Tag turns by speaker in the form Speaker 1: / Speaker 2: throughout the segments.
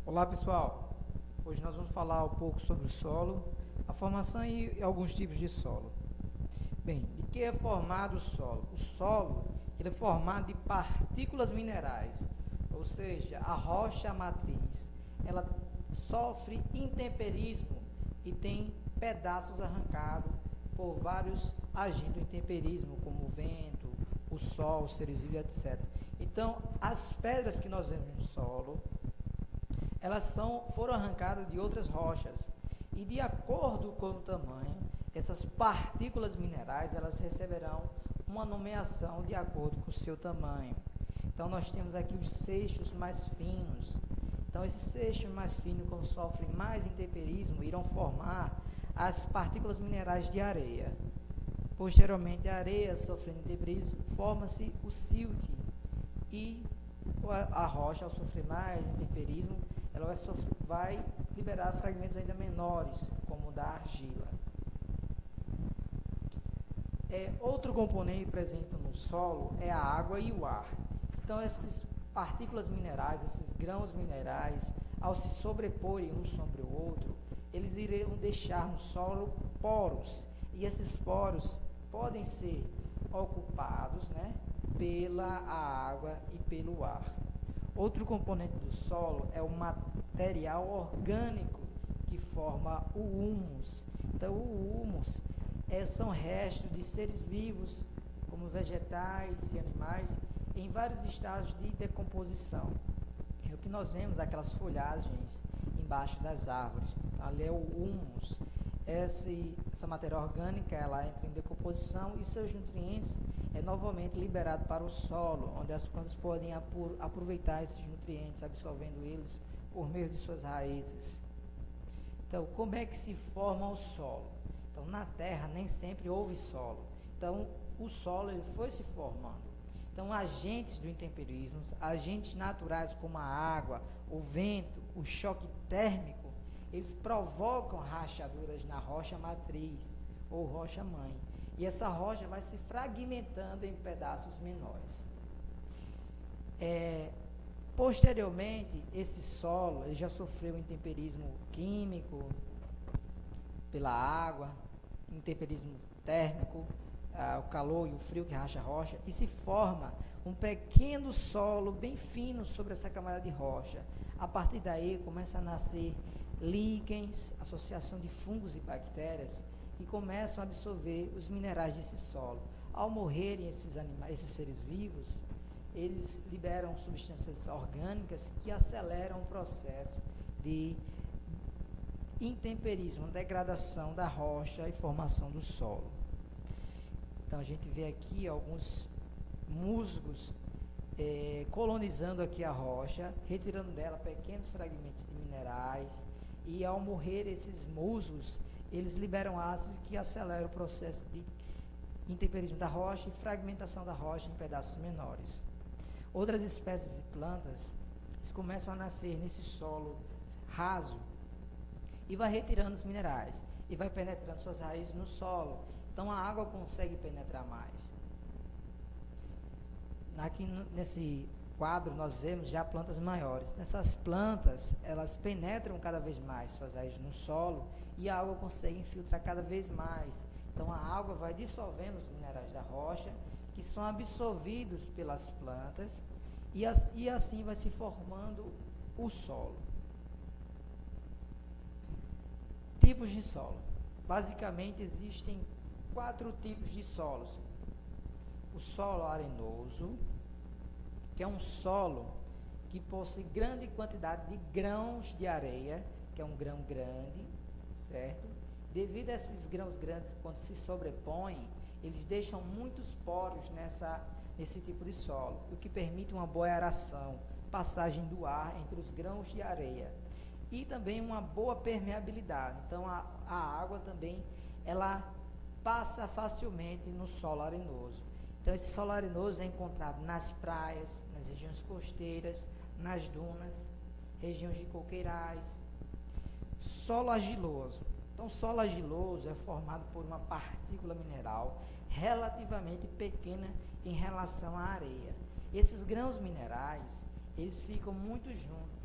Speaker 1: Olá pessoal, hoje nós vamos falar um pouco sobre o solo, a formação e alguns tipos de solo. Bem, de que é formado o solo? O solo ele é formado de partículas minerais, ou seja, a rocha matriz, ela sofre intemperismo e tem pedaços arrancados por vários agentes do intemperismo, como o vento, o sol, os seres vivos, etc. Então, as pedras que nós vemos no solo, foram arrancadas de outras rochas e de acordo com o tamanho, essas partículas minerais elas receberão uma nomeação de acordo com o seu tamanho. Então nós temos aqui os seixos mais finos. Então esses seixos mais finos, como sofrem mais intemperismo, irão formar as partículas minerais de areia. Posteriormente, a areia sofrendo intemperismo, forma-se o silt e a rocha, ao sofrer mais intemperismo, ela vai liberar fragmentos ainda menores, como o da argila. Outro componente presente no solo é a água e o ar. Então, essas partículas minerais, esses grãos minerais, ao se sobreporem um sobre o outro, eles irão deixar no solo poros. E esses poros podem ser ocupados, pela água e pelo ar. Outro componente do solo é o material orgânico que forma o humus. Então, o humus são restos de seres vivos, como vegetais e animais, em vários estágios de decomposição. É o que nós vemos, aquelas folhagens embaixo das árvores. Então, ali é o humus. Essa matéria orgânica ela entra em decomposição e seus nutrientes novamente liberado para o solo, onde as plantas podem aproveitar esses nutrientes, absorvendo eles por meio de suas raízes. Então, como é que se forma o solo? Então, na terra nem sempre houve solo. Então, o solo ele foi se formando. Então, agentes do intemperismo, agentes naturais como a água, o vento, o choque térmico, eles provocam rachaduras na rocha matriz ou rocha mãe. E essa rocha vai se fragmentando em pedaços menores. Posteriormente, esse solo ele já sofreu um intemperismo químico pela água, intemperismo térmico, o calor e o frio que racha a rocha, e se forma um pequeno solo bem fino sobre essa camada de rocha. A partir daí começa a nascer líquens, associação de fungos e bactérias, que começam a absorver os minerais desse solo. Ao morrerem esses seres vivos, eles liberam substâncias orgânicas que aceleram o processo de intemperismo, degradação da rocha e formação do solo. Então a gente vê aqui alguns musgos colonizando aqui a rocha, retirando dela pequenos fragmentos de minerais, e ao morrer esses musgos, eles liberam ácido que acelera o processo de intemperismo da rocha e fragmentação da rocha em pedaços menores. Outras espécies de plantas começam a nascer nesse solo raso e vai retirando os minerais e vai penetrando suas raízes no solo. Então a água consegue penetrar mais. Aqui nesse quadro nós vemos já plantas maiores. Nessas plantas, elas penetram cada vez mais suas raízes no solo e a água consegue infiltrar cada vez mais. Então a água vai dissolvendo os minerais da rocha, que são absorvidos pelas plantas, e assim vai se formando o solo. Tipos de solo. Basicamente existem 4 tipos de solos. O solo arenoso, que é um solo que possui grande quantidade de grãos de areia, que é um grão grande, certo? Devido a esses grãos grandes, quando se sobrepõem, eles deixam muitos poros nesse tipo de solo, o que permite uma boa aeração, passagem do ar entre os grãos de areia e também uma boa permeabilidade. Então a água também ela passa facilmente no solo arenoso. Então esse solo arenoso é encontrado nas praias, nas regiões costeiras, nas dunas, regiões de coqueirais. Solo argiloso. Então, solo argiloso é formado por uma partícula mineral relativamente pequena em relação à areia. Esses grãos minerais, eles ficam muito juntos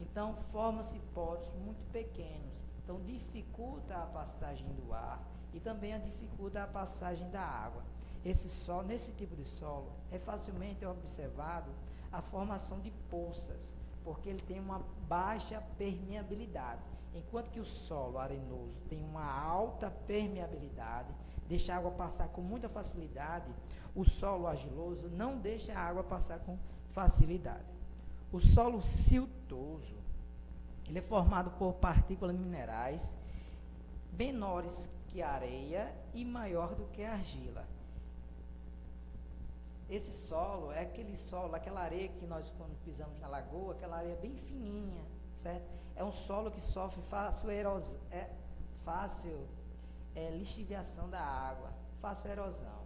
Speaker 1: Então, forma-se poros muito pequenos. Então, dificulta a passagem do ar e também dificulta a passagem da água. Nesse tipo de solo, é facilmente observado a formação de poças, porque ele tem uma baixa permeabilidade. Enquanto que o solo arenoso tem uma alta permeabilidade, deixa a água passar com muita facilidade, o solo argiloso não deixa a água passar com facilidade. O solo siltoso, ele é formado por partículas minerais menores que a areia e maior do que a argila. Esse solo é aquele solo, aquela areia que nós, quando pisamos na lagoa, aquela areia bem fininha, certo? É um solo que sofre fácil lixiviação da água, fácil erosão.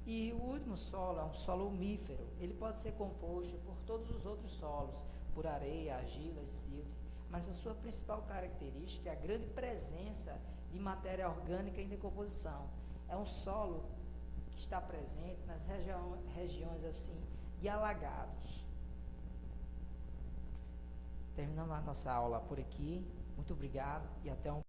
Speaker 1: E o último solo é um solo umífero. Ele pode ser composto por todos os outros solos, por areia, argila, silt, mas a sua principal característica é a grande presença de matéria orgânica em decomposição. É um solo que está presente nas regiões assim de alagados. Terminamos a nossa aula por aqui. Muito obrigado e até um